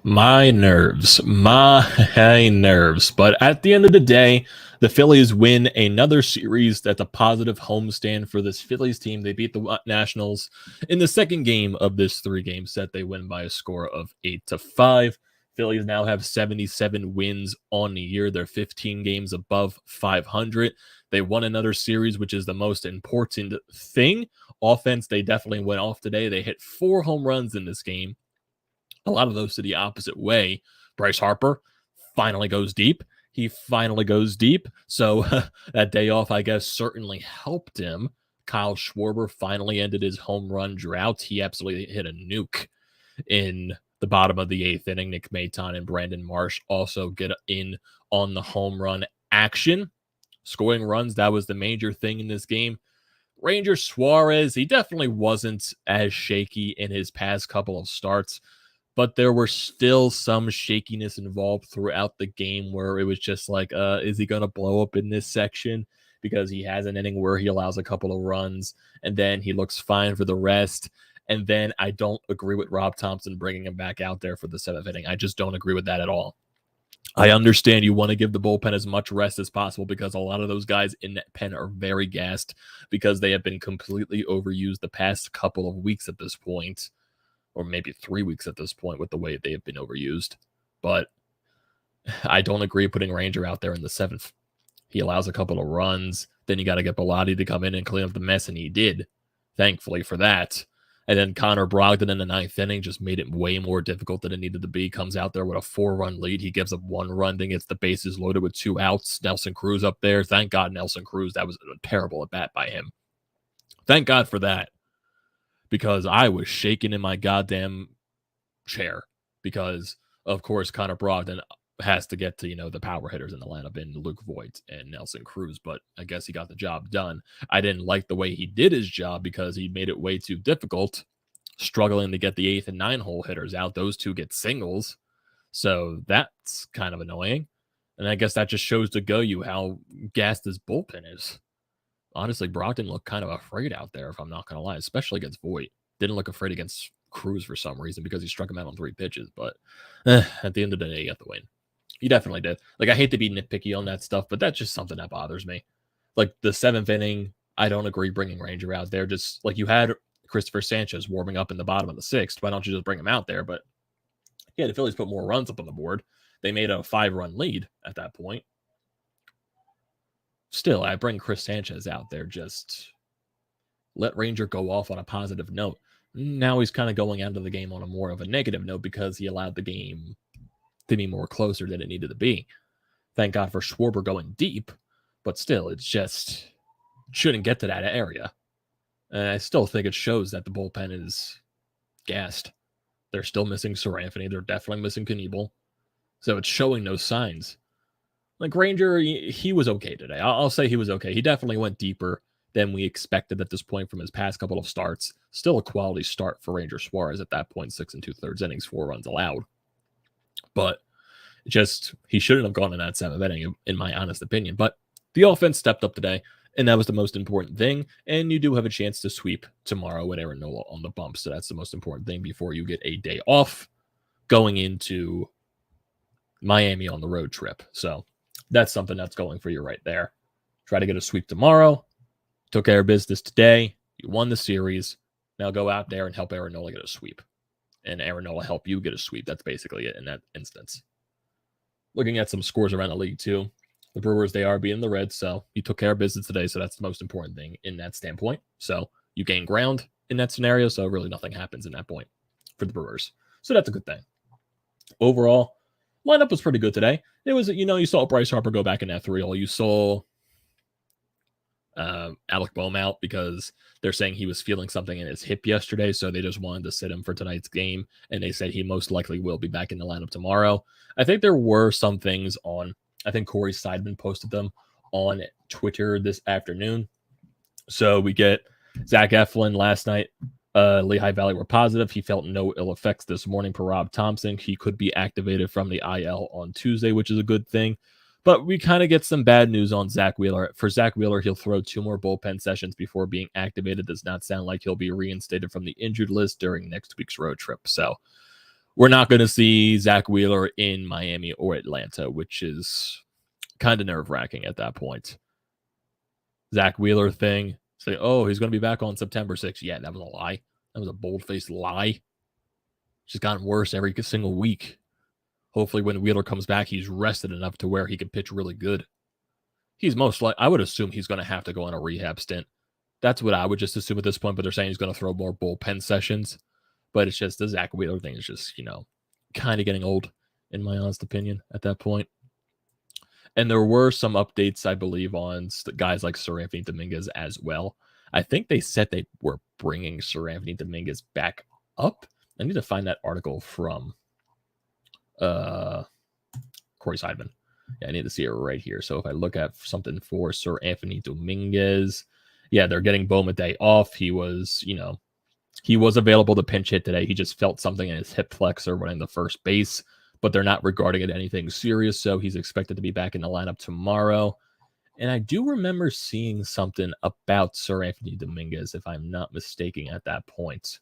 My nerves, my nerves. But at the end of the day, the Phillies win another series. That's a positive homestand for this Phillies team. They beat the Nationals in the second game of this three-game set. They win by a score of 8-5. Phillies now have 77 wins on the year. They're 15 games above 500. They won another series, which is the most important thing. Offense, they definitely went off today. They hit 4 home runs in this game. A lot of those to the opposite way. Bryce Harper finally goes deep. He finally goes deep. So that day off, I guess, certainly helped him. Kyle Schwarber finally ended his home run drought. He absolutely hit a nuke in the bottom of the 8th inning. Nick Maton and Brandon Marsh also get in on the home run action. Scoring runs, that was the major thing in this game. Ranger Suarez, he definitely wasn't as shaky in his past couple of starts, but there were still some shakiness involved throughout the game where it was just like, is he going to blow up in this section? Because he has an inning where he allows a couple of runs, and then he looks fine for the rest. And then I don't agree with Rob Thompson bringing him back out there for the 7th inning. I just don't agree with that at all. I understand you want to give the bullpen as much rest as possible because a lot of those guys in that pen are very gassed because they have been completely overused the past couple of weeks at this point, or maybe 3 weeks at this point with the way they have been overused. But I don't agree putting Ranger out there in the 7th. He allows a couple of runs. Then you got to get Bilotti to come in and clean up the mess, and he did, thankfully for that. And then Connor Brogdon in the 9th inning just made it way more difficult than it needed to be. Comes out there with a 4-run lead. He gives up 1 run, then gets the bases loaded with 2 outs. Nelson Cruz up there. Thank God Nelson Cruz. That was a terrible at-bat by him. Thank God for that, because I was shaking in my goddamn chair because, of course, Connor Brogdon has to get to, the power hitters in the lineup in Luke Voigt and Nelson Cruz, but I guess he got the job done. I didn't like the way he did his job because he made it way too difficult, struggling to get the 8th and 9 hole hitters out. Those 2 get singles, so that's kind of annoying. And I guess that just shows to go you how gassed this bullpen is. Honestly, Brogdon looked kind of afraid out there, if I'm not going to lie, especially against Voigt. Didn't look afraid against Cruz for some reason because he struck him out on 3 pitches, but at the end of the day, he got the win. He definitely did. Like, I hate to be nitpicky on that stuff, but that's just something that bothers me. Like, the 7th inning, I don't agree bringing Ranger out there. Just like you had Christopher Sanchez warming up in the bottom of the 6th. Why don't you just bring him out there? But yeah, the Phillies put more runs up on the board. They made a 5-run lead at that point. Still, I bring Chris Sanchez out there. Just let Ranger go off on a positive note. Now he's kind of going out of the game on a more of a negative note because he allowed the game to be more closer than it needed to be. Thank God for Schwarber going deep, but still, it just shouldn't get to that area. And I still think it shows that the bullpen is gassed. They're still missing Sir Anthony. They're definitely missing Knievel. So it's showing no signs. Like Ranger, he was okay today. I'll say he was okay. He definitely went deeper than we expected at this point from his past couple of starts. Still a quality start for Ranger Suarez at that point, 6 2/3 innings, 4 runs allowed. But just, he shouldn't have gone in that 7th inning, in my honest opinion. But the offense stepped up today, and that was the most important thing. And you do have a chance to sweep tomorrow with Aaron Nola on the bump. So that's the most important thing before you get a day off going into Miami on the road trip. So that's something that's going for you right there. Try to get a sweep tomorrow. Took care of business today. You won the series. Now go out there and help Aaron Nola get a sweep. And Aaron Nola help you get a sweep. That's basically it in that instance. Looking at some scores around the league, too. The Brewers, they are beating the Reds, so you took care of business today, so that's the most important thing in that standpoint. So you gain ground in that scenario, so really nothing happens in that point for the Brewers. So that's a good thing. Overall, lineup was pretty good today. It was, you saw Bryce Harper go back in that 3-hole. You saw Alec Boehm out because they're saying he was feeling something in his hip yesterday, so they just wanted to sit him for tonight's game, and they said he most likely will be back in the lineup tomorrow. I think there were some things I think Corey Seidman posted them on Twitter this afternoon. So we get Zack Eflin last night. Lehigh Valley were positive. He felt no ill effects this morning per Rob Thompson. He could be activated from the IL on Tuesday, which is a good thing. But we kind of get some bad news on Zach Wheeler. For Zach Wheeler, he'll throw 2 more bullpen sessions before being activated. Does not sound like he'll be reinstated from the injured list during next week's road trip. So we're not going to see Zack Wheeler in Miami or Atlanta, which is kind of nerve-wracking at that point. Zack Wheeler thing, say, oh, he's going to be back on September 6th. Yeah, that was a lie. That was a bold-faced lie. It's gotten worse every single week. Hopefully when Wheeler comes back, he's rested enough to where he can pitch really good. He's most likely, I would assume he's going to have to go on a rehab stint. That's what I would just assume at this point, but they're saying he's going to throw more bullpen sessions. But it's just the Zack Wheeler thing is just, kind of getting old, in my honest opinion, at that point. And there were some updates, I believe, on guys like Sir Anthony Dominguez as well. I think they said they were bringing Sir Anthony Dominguez back up. I need to find that article from Corey Seidman. Yeah, I need to see it right here. So if I look at something for Sir Anthony Dominguez, yeah, they're getting Bowman day off. He was, he was available to pinch hit today. He just felt something in his hip flexor running the first base, but they're not regarding it anything serious. So he's expected to be back in the lineup tomorrow. And I do remember seeing something about Sir Anthony Dominguez, if I'm not mistaken, at that point.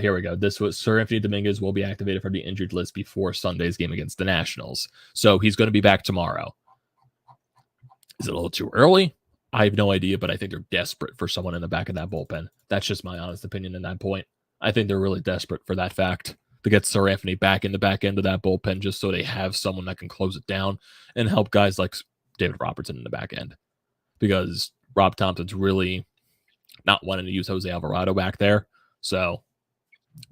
Here we go. This was Sir Anthony Dominguez will be activated from the injured list before Sunday's game against the Nationals. So he's going to be back tomorrow. Is it a little too early? I have no idea, but I think they're desperate for someone in the back of that bullpen. That's just my honest opinion in that point. I think they're really desperate for that fact to get Sir Anthony back in the back end of that bullpen just so they have someone that can close it down and help guys like David Robertson in the back end. Because Rob Thompson's really not wanting to use Jose Alvarado back there. So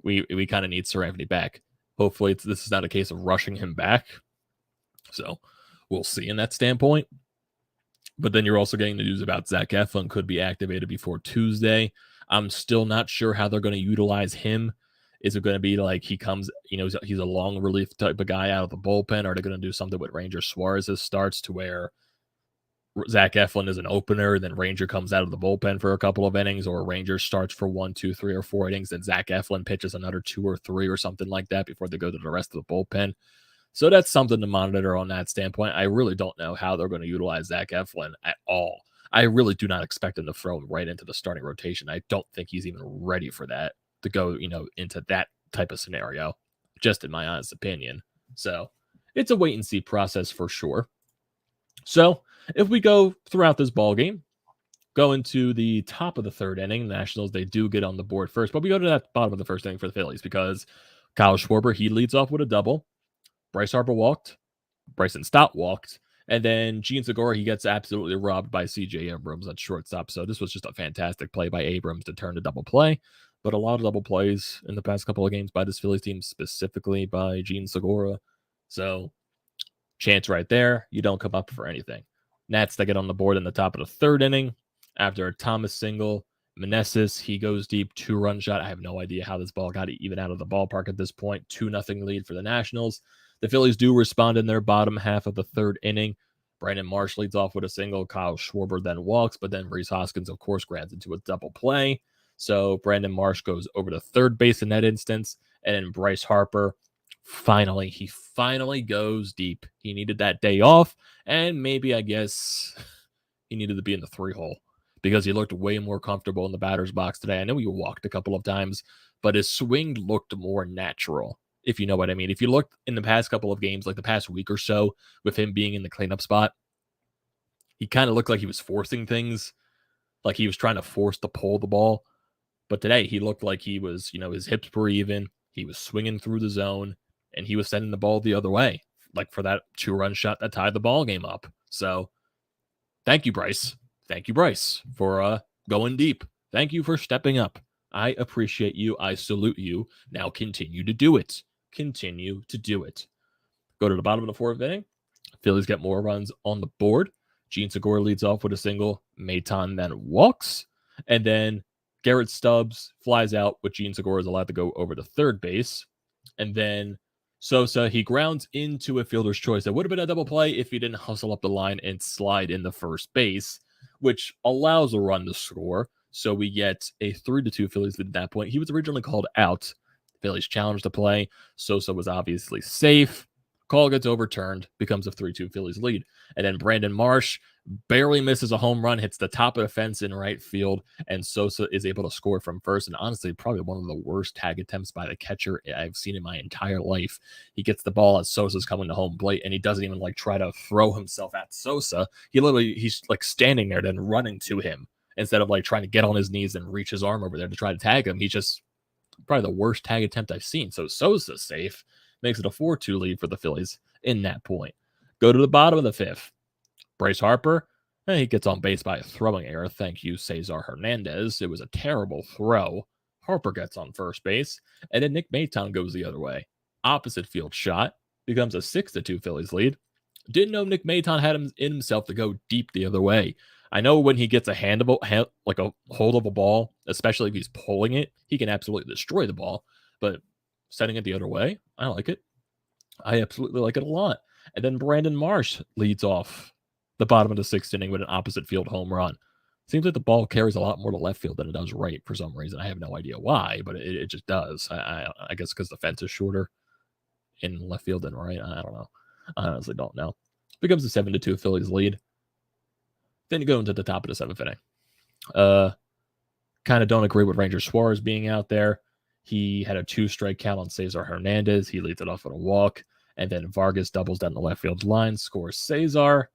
we kind of need Sir Anthony back. Hopefully this is not a case of rushing him back. So we'll see in that standpoint. But then you're also getting the news about Zack Eflin could be activated before Tuesday. I'm still not sure how they're going to utilize him. Is it going to be like he comes, he's a long relief type of guy out of the bullpen? Are they going to do something with Ranger Suarez starts to where Zack Eflin is an opener, then Ranger comes out of the bullpen for a couple of innings, or Ranger starts for 1, 2, 3, or 4 innings, then Zack Eflin pitches another 2 or 3 or something like that before they go to the rest of the bullpen? So that's something to monitor on that standpoint. I really don't know how they're going to utilize Zack Eflin at all. I really do not expect him to throw him right into the starting rotation. I don't think he's even ready for that, to go, into that type of scenario, just in my honest opinion. So it's a wait and see process for sure. So if we go throughout this ball game, go into the top of the third inning, Nationals, they do get on the board first, but we go to that bottom of the first inning for the Phillies because Kyle Schwarber, he leads off with a double. Bryce Harper walked, Bryson Stott walked, and then Gene Segura, he gets absolutely robbed by C.J. Abrams at shortstop. So this was just a fantastic play by Abrams to turn to double play. But a lot of double plays in the past couple of games by this Phillies team, specifically by Gene Segura. So chance right there, you don't come up for anything. Nats, they get on the board in the top of the third inning after a Thomas single. Meneses, he goes deep, 2-run shot. I have no idea how this ball got even out of the ballpark at this point. 2-0 lead for the Nationals. The Phillies do respond in their bottom half of the third inning. Brandon Marsh leads off with a single. Kyle Schwarber then walks, but then Rhys Hoskins, of course, grabs into a double play. So Brandon Marsh goes over to third base in that instance. And then Bryce Harper, he finally goes deep. He needed that day off, and maybe, I guess, he needed to be in the 3-hole because he looked way more comfortable in the batter's box today. I know he walked a couple of times, but his swing looked more natural, if you know what I mean. If you look in the past couple of games, like the past week or so, with him being in the cleanup spot, he kind of looked like he was forcing things, like he was trying to force to pull the ball. But today, he looked like he was, his hips were even, he was swinging through the zone, and he was sending the ball the other way, like for that 2-run shot that tied the ball game up. So thank you, Bryce. Thank you, Bryce, for going deep. Thank you for stepping up. I appreciate you. I salute you. Now continue to do it. Continue to do it. Go to the bottom of the fourth inning. Phillies get more runs on the board. Gene Segura leads off with a single. Maton then walks. And then Garrett Stubbs flies out, but Gene Segura is allowed to go over to third base. And then Sosa, he grounds into a fielder's choice. That would have been a double play if he didn't hustle up the line and slide in the first base, which allows a run to score. So we get a 3-2 Phillies lead at that point. He was originally called out. Phillies challenged the play. Sosa was obviously safe. Call gets overturned, becomes a 3-2 Phillies lead. And then Brandon Marsh barely misses a home run, hits the top of the fence in right field, and Sosa is able to score from first. And honestly, probably one of the worst tag attempts by the catcher I've seen in my entire life. He gets the ball as Sosa's coming to home plate, and he doesn't even like try to throw himself at Sosa. He's like standing there, then running to him instead of like trying to get on his knees and reach his arm over there to try to tag him. He's just probably the worst tag attempt I've seen. So Sosa's safe. Makes it a 4-2 lead for the Phillies in that point. Go to the bottom of the fifth. Bryce Harper, he gets on base by a throwing error. Thank you, Cesar Hernandez. It was a terrible throw. Harper gets on first base, and then Nick Maton goes the other way. Opposite field shot. Becomes a 6-2 Phillies lead. Didn't know Nick Maton had him in himself to go deep the other way. I know when he gets like a hold of a ball, especially if he's pulling it, he can absolutely destroy the ball. But setting it the other way, I like it. I absolutely like it a lot. And then Brandon Marsh leads off the bottom of the sixth inning with an opposite field home run. Seems like the ball carries a lot more to left field than it does right for some reason. I have no idea why, but it just does. I guess because the fence is shorter in left field than right. I don't know. I honestly don't know. Becomes a 7-2 Phillies lead. Then you go into the top of the seventh inning. Kind of don't agree with Ranger Suarez being out there. He had a 2-strike count on Cesar Hernandez. He leads it off with a walk. And then Vargas doubles down the left field line, scores Cesar.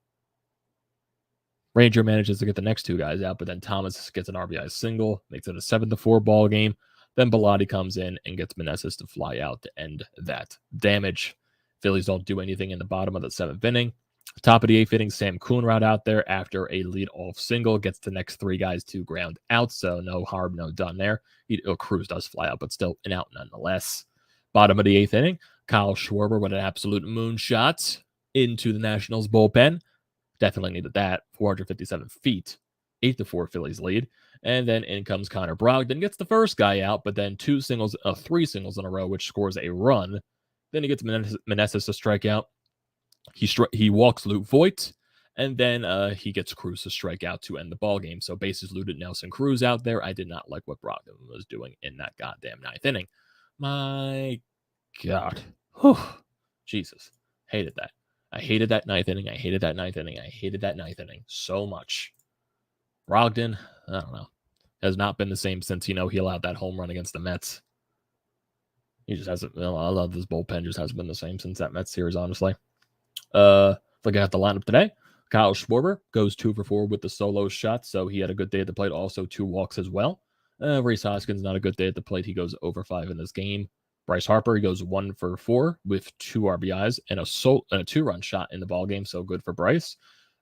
Ranger manages to get the next two guys out, but then Thomas gets an RBI single, makes it a 7-4 ball game. Then Bilotti comes in and gets Meneses to fly out to end that damage. Phillies don't do anything in the bottom of the seventh inning. Top of the eighth inning, Sam Coonrod out there after a lead-off single gets the next three guys to ground out, so no harm, no done there. Cruz does fly out, but still an out nonetheless. Bottom of the eighth inning, Kyle Schwarber with an absolute moonshot into the Nationals bullpen. Definitely needed that. 457 feet. 8-4 Phillies lead. And then in comes Connor Brogdon, gets the first guy out, but then three singles in a row, which scores a run. Then he gets Meneses to strike out. He walks Luke Voigt, and then he gets Cruz to strike out to end the ball game. So bases loaded, Nelson Cruz out there. I did not like what Brogdon was doing in that goddamn ninth inning. My God. Whew. Jesus. Hated that. I hated that ninth inning. I hated that ninth inning so much. Brogdon, I don't know, has not been the same since, he allowed that home run against the Mets. He just hasn't, I love this bullpen, just hasn't been the same since that Mets series, honestly. Looking at the lineup today, Kyle Schwarber goes 2 for 4 with the solo shot, so he had a good day at the plate, also 2 walks as well. Rhys Hoskins, not a good day at the plate. He goes over 5 in this game. Bryce Harper, he goes 1 for 4 with 2 RBIs and a 2-run shot in the ball game, so good for Bryce.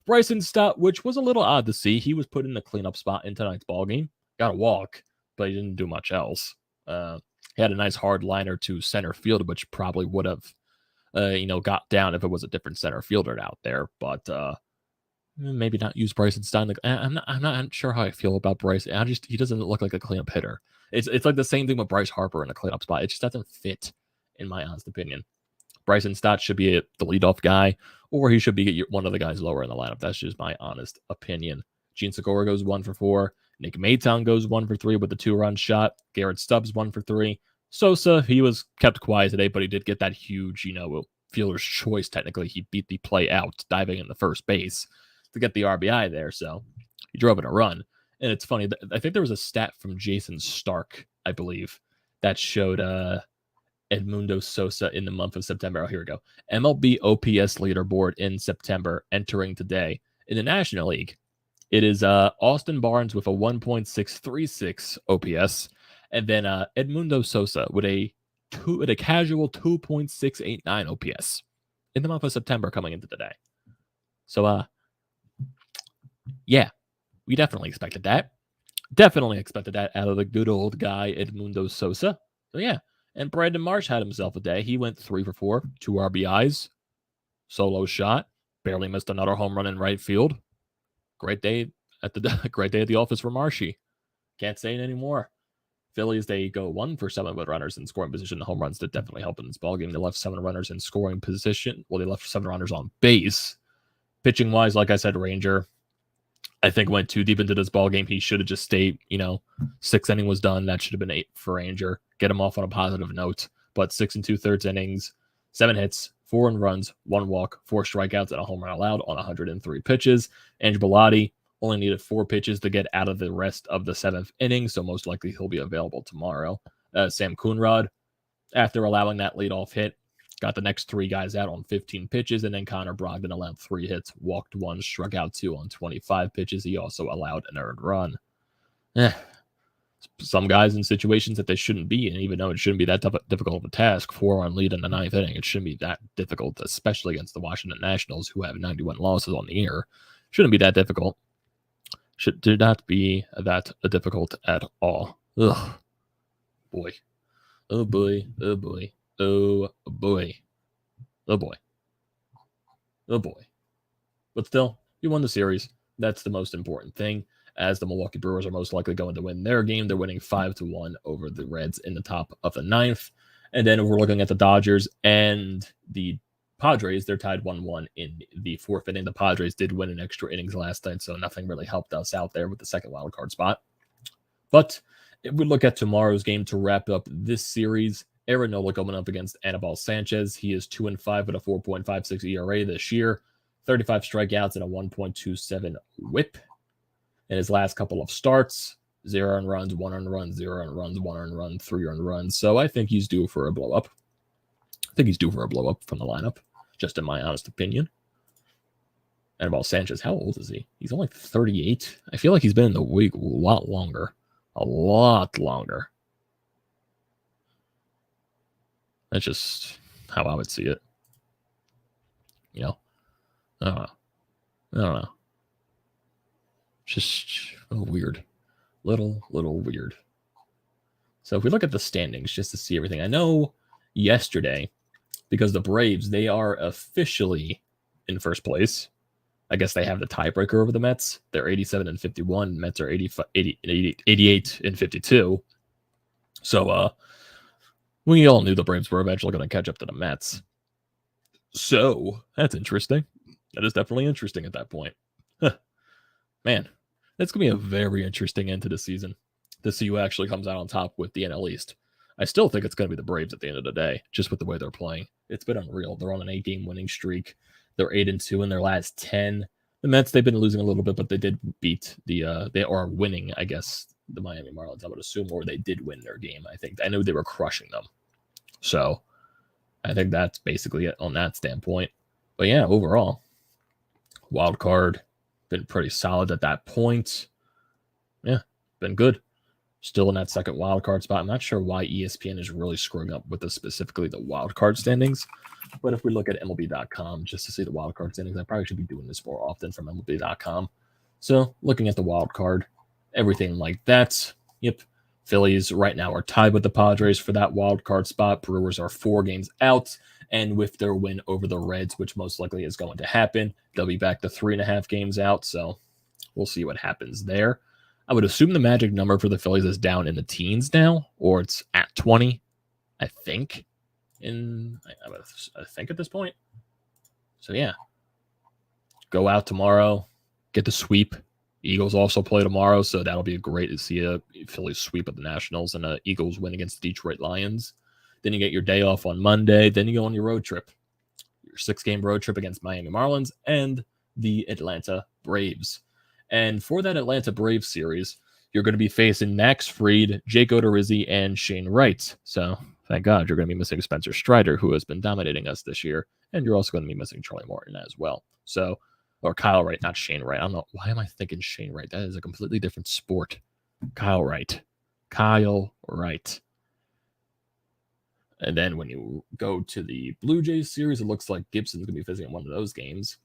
Bryson Stott, which was a little odd to see. He was put in a cleanup spot in tonight's ball game. Got a walk, but he didn't do much else. He had a nice hard liner to center field, which probably would have, got down if it was a different center fielder out there. But maybe not use Bryson Stott. I'm not sure how I feel about Bryce. He doesn't look like a cleanup hitter. It's like the same thing with Bryce Harper in a cleanup spot. It just doesn't fit, in my honest opinion. Bryson Stott should be the leadoff guy, or he should be one of the guys lower in the lineup. That's just my honest opinion. Gene Segura goes 1 for 4. Nick Maton goes 1 for 3 with the 2-run shot. Garrett Stubbs 1 for 3. Sosa, he was kept quiet today, but he did get that huge, fielder's choice. Technically, he beat the play out, diving in the first base to get the RBI there. So he drove in a run. And it's funny, I think there was a stat from Jason Stark, I believe, that showed Edmundo Sosa in the month of September. Oh, here we go. MLB OPS leaderboard in September entering today. In the National League, it is Austin Barnes with a 1.636 OPS, and then Edmundo Sosa with a casual 2.689 OPS in the month of September coming into today. So, yeah, we definitely expected that. Definitely expected that out of the good old guy, Edmundo Sosa. So, yeah. And Brandon Marsh had himself a day. He went 3 for 4, 2 RBIs, solo shot, barely missed another home run in right field. Great day at the office for Marshy. Can't say it anymore. Phillies, they go 1 for 7 with runners in scoring position. The home runs did definitely help in this ballgame. They left 7 runners in scoring position. Well, they left 7 runners on base. Pitching wise, like I said, Ranger, I think went too deep into this ballgame. He should have just stayed, 6th inning was done. That should have been 8 for Ranger. Get him off on a positive note. But 6 2/3 innings, 7 hits, 4 earned runs, 1 walk, 4 strikeouts, and a home run allowed on 103 pitches. Andrew Bellotti only needed 4 pitches to get out of the rest of the 7th inning, so most likely he'll be available tomorrow. Sam Coonrod, after allowing that leadoff hit, got the next 3 guys out on 15 pitches, and then Connor Brogdon allowed 3 hits, walked 1, struck out 2 on 25 pitches. He also allowed an earned run. Some guys in situations that they shouldn't be, and even though it shouldn't be that difficult of a task, 4-run lead in the 9th inning, it shouldn't be that difficult, especially against the Washington Nationals, who have 91 losses on the year. Shouldn't be that difficult. Did not be that difficult at all. Ugh. Boy. Oh boy. Oh boy. Oh boy. Oh boy. Oh boy. But still, you won the series. That's the most important thing, as the Milwaukee Brewers are most likely going to win their game. They're winning 5-1 over the Reds in the top of the 9th. And then we're looking at the Dodgers and the Padres. They're tied 1-1 in the 4th inning. The Padres did win in extra innings last night, so nothing really helped us out there with the second wild card spot. But if we look at tomorrow's game to wrap up this series, Aaron Nola going up against Anibal Sanchez. He is 2-5 with a 4.56 ERA this year, 35 strikeouts and a 1.27 whip. In his last couple of starts, 0 earned runs, 1 earned run, 0 earned runs, 1 earned run, 3 earned runs. So I think he's due for a blow up. I think he's due for a blow up from the lineup, just in my honest opinion. Anibal Sanchez, how old is he? He's only 38. I feel like he's been in the league a lot longer. A lot longer. That's just how I would see it. You know? I don't know. Just weird. Little weird. So if we look at the standings just to see everything, I know yesterday, because the Braves, they are officially in first place. I guess they have the tiebreaker over the Mets. They're 87-51. Mets are 88-52. So we all knew the Braves were eventually going to catch up to the Mets. So that's interesting. That is definitely interesting at that point. Man, it's going to be a very interesting end to the season to see who actually comes out on top with the NL East. I still think it's going to be the Braves at the end of the day, just with the way they're playing. It's been unreal. They're on an 8-game winning streak. They're 8-2 in their last 10. The Mets, they've been losing a little bit, but they did beat they are winning, I guess, the Miami Marlins, I would assume, or they did win their game. I know they were crushing them. So I think that's basically it on that standpoint. But yeah, overall, wild card, been pretty solid at that point. Yeah, been good. Still in that second wild card spot. I'm not sure why ESPN is really screwing up with specifically the wild card standings. But if we look at MLB.com just to see the wild card standings, I probably should be doing this more often from MLB.com. So looking at the wild card, everything like that. Yep. Phillies right now are tied with the Padres for that wild card spot. Brewers are 4 games out. And with their win over the Reds, which most likely is going to happen, they'll be back to 3.5 games out. So we'll see what happens there. I would assume the magic number for the Phillies is down in the teens now, or it's at 20, I think. I think at this point. So yeah, go out tomorrow, get the sweep. Eagles also play tomorrow, so that'll be great to see a Phillies sweep of the Nationals and a Eagles win against the Detroit Lions. Then you get your day off on Monday. Then you go on your road trip, your 6-game road trip against Miami Marlins and the Atlanta Braves. And for that Atlanta Braves series, you're going to be facing Max Fried, Jake Odorizzi, and Shane Wright. So thank God you're going to be missing Spencer Strider, who has been dominating us this year. And you're also going to be missing Charlie Morton as well. So, or Kyle Wright, not Shane Wright. I don't know. Why am I thinking Shane Wright? That is a completely different sport. Kyle Wright. And then when you go to the Blue Jays series, it looks like Gibson's going to be visiting one of those games.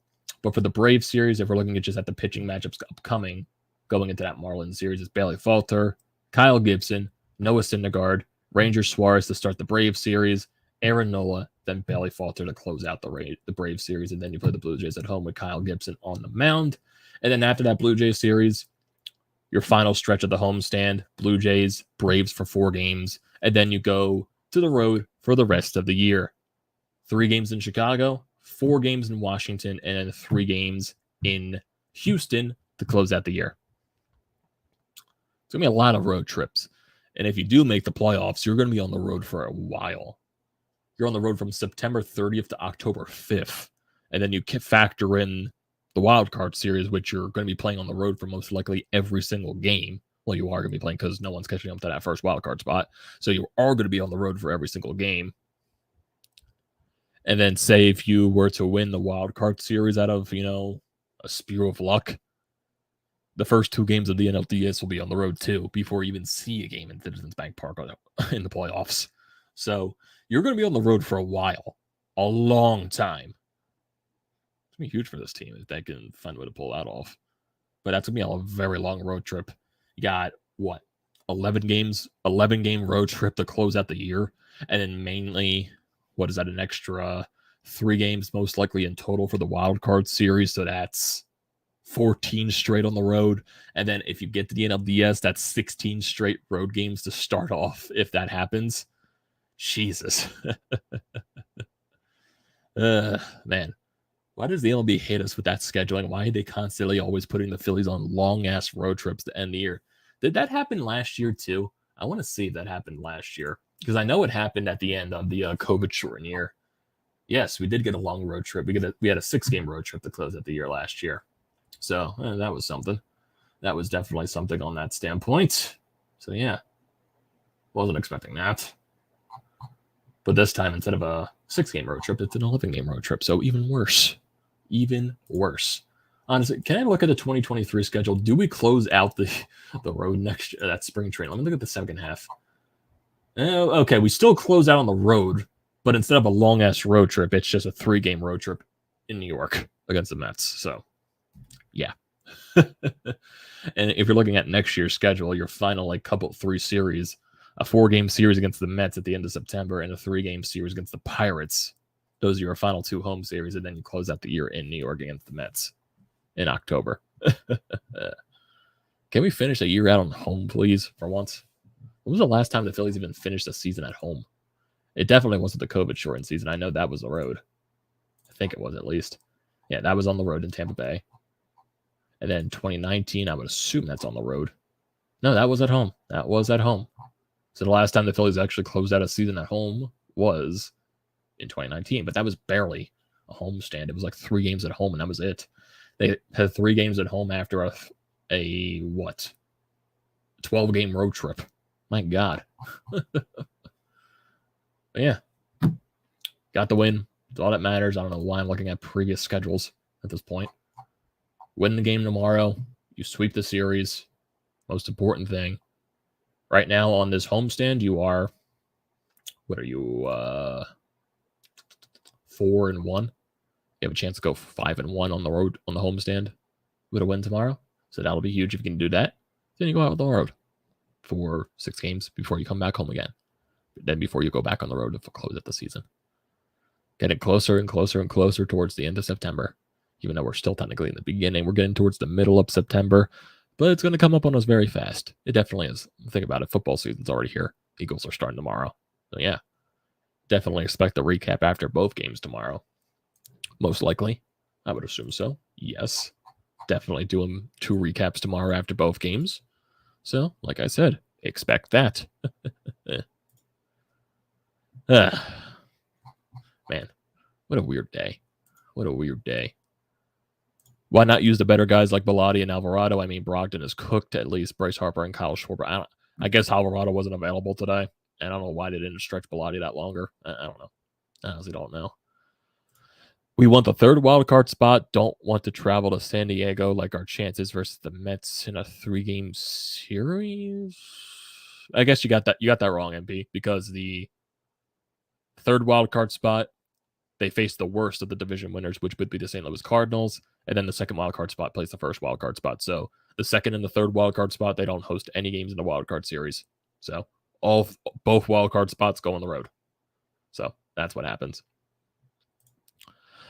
But for the Braves series, if we're looking at just at the pitching matchups upcoming, going into that Marlins series, is Bailey Falter, Kyle Gibson, Noah Syndergaard, Ranger Suarez to start the Braves series, Aaron Nola, then Bailey Falter to close out the Braves series, and then you play the Blue Jays at home with Kyle Gibson on the mound. And then after that Blue Jays series, your final stretch of the homestand, Blue Jays, Braves for 4 games, and then you go to the road for the rest of the year. 3 games in Chicago, 4 games in Washington, and 3 games in Houston to close out the year. It's going to be a lot of road trips. And if you do make the playoffs, you're going to be on the road for a while. you're on the road from September 30th to October 5th. And then you can factor in the wild card series, which you're going to be playing on the road for most likely every single game. Well, you are going to be playing because no one's catching up to that first wild card spot. So you are going to be on the road for every single game. And then say if you were to win the wild card series out of, a spew of luck, the first 2 games of the NLDS will be on the road too before you even see a game in Citizens Bank Park in the playoffs. So you're going to be on the road for a while, a long time. It's going to be huge for this team if they can find a way to pull that off. But that's going to be a very long road trip. You got, 11-game road trip to close out the year. And then mainly, an extra 3 games most likely in total for the wild card series. So that's 14 straight on the road. And then if you get to the NLDS, that's 16 straight road games to start off if that happens. Jesus. Man. Why does the MLB hate us with that scheduling? Why are they constantly always putting the Phillies on long-ass road trips to end the year? Did that happen last year too? I want to see if that happened last year because I know it happened at the end of the COVID-shortened year. Yes, we did get a long road trip. We had a 6-game road trip to close out the year last year. So that was something. That was definitely something on that standpoint. So yeah, wasn't expecting that. But this time, instead of a 6-game road trip, it's an 11-game road trip. So even worse. Even worse. Honestly, can I look at the 2023 schedule? Do we close out the road next year, that spring training? Let me look at the second half. Okay, we still close out on the road, but instead of a long-ass road trip, it's just a 3-game road trip in New York against the Mets. So, yeah. And if you're looking at next year's schedule, your final 3 series, a 4-game series against the Mets at the end of September and a 3-game series against the Pirates. Those are your final 2 home series, and then you close out the year in New York against the Mets in October. Can we finish a year out on home, please, for once? When was the last time the Phillies even finished a season at home? It definitely wasn't the COVID-shortened season. I know that was the road. I think it was at least. Yeah, that was on the road in Tampa Bay. And then 2019, I would assume that's on the road. No, that was at home. That was at home. So the last time the Phillies actually closed out a season at home was in 2019, but that was barely a home stand. It was 3 games at home, and that was it. They had 3 games at home after a 12-game road trip. My God. Yeah. Got the win. It's all that matters. I don't know why I'm looking at previous schedules at this point. Win the game tomorrow. You sweep the series. Most important thing. Right now on this homestand, you are, 4-1? You have a chance to go 5-1 on the road on the homestand with a win tomorrow. So that'll be huge if you can do that. Then you go out on the road for 6 games before you come back home again. Then before you go back on the road to close out the season. Getting closer and closer and closer towards the end of September. Even though we're still technically in the beginning, we're getting towards the middle of September. But it's going to come up on us very fast. It definitely is. Think about it. Football season's already here. Eagles are starting tomorrow. So yeah, definitely expect a recap after both games tomorrow. Most likely. I would assume so. Yes. Definitely doing 2 recaps tomorrow after both games. So, like I said, expect that. Man, what a weird day. What a weird day. Why not use the better guys like Bellotti and Alvarado? I mean, Brogdon is cooked at least. Bryce Harper and Kyle Schwarber. I guess Alvarado wasn't available today. And I don't know why they didn't stretch Bellotti that longer. I don't know. I honestly don't know. We want the 3rd wild card spot. Don't want to travel to San Diego like our chances versus the Mets in a 3-game series. I guess you got that wrong, MP, because the 3rd wild card spot, they face the worst of the division winners, which would be the St. Louis Cardinals. And then the 2nd wild card spot plays the 1st wild card spot. So the 2nd and the 3rd wild card spot, they don't host any games in the wild card series. So both wild card spots go on the road. So that's what happens.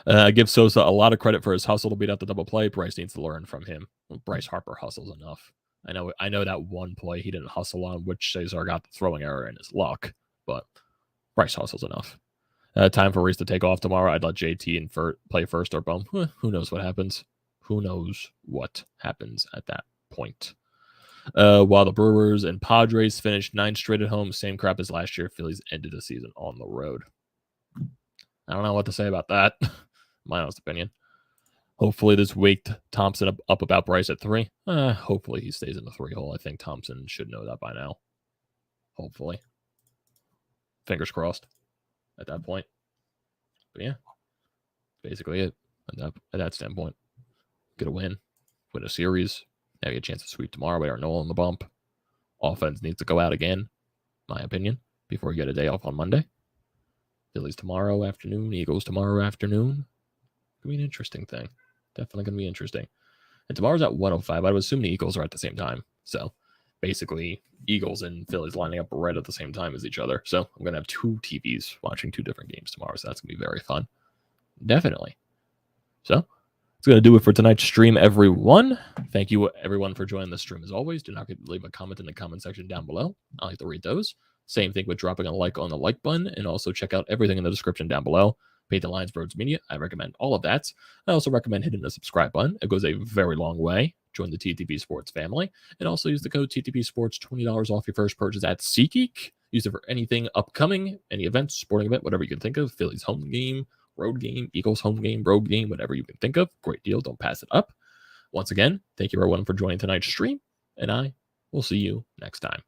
I give Sosa a lot of credit for his hustle to beat out the double play. Bryce needs to learn from him. Bryce Harper hustles enough. I know that one play he didn't hustle on, which Cesar got the throwing error in his luck, but Bryce hustles enough. Time for Rhys to take off tomorrow. I'd let JT and play first or Bum. Who knows what happens? Who knows what happens at that point? While the Brewers and Padres finished 9 straight at home, same crap as last year. Phillies ended the season on the road. I don't know what to say about that. My honest opinion. Hopefully this waked Thompson up about Bryce at 3. Hopefully he stays in the 3 hole. I think Thompson should know that by now. Hopefully. Fingers crossed at that point. But yeah, basically it at that standpoint. Get a win a series. Now you get a chance to sweep tomorrow. We are Nola on the bump. Offense needs to go out again, my opinion, before you get a day off on Monday. Phillies tomorrow afternoon. Eagles tomorrow afternoon. Could be an interesting thing. Definitely going to be interesting. And tomorrow's at 1:05. I would assume the Eagles are at the same time. So basically, Eagles and Phillies lining up right at the same time as each other. So I'm going to have 2 TVs watching 2 different games tomorrow. So that's going to be very fun. Definitely. So that's going to do it for tonight's stream, everyone. Thank you, everyone, for joining the stream as always. Do not forget to leave a comment in the comment section down below. I like to read those. Same thing with dropping a like on the like button. And also check out everything in the description down below. Paid the Lines, BrodesMedia. I recommend all of that. I also recommend hitting the subscribe button. It goes a very long way. Join the TTP Sports family. And also use the code TTP Sports, $20 off your first purchase at SeatGeek. Use it for anything upcoming, any events, sporting event, whatever you can think of. Phillies home game, road game, Eagles home game, road game, whatever you can think of. Great deal. Don't pass it up. Once again, thank you everyone for joining tonight's stream. And I will see you next time.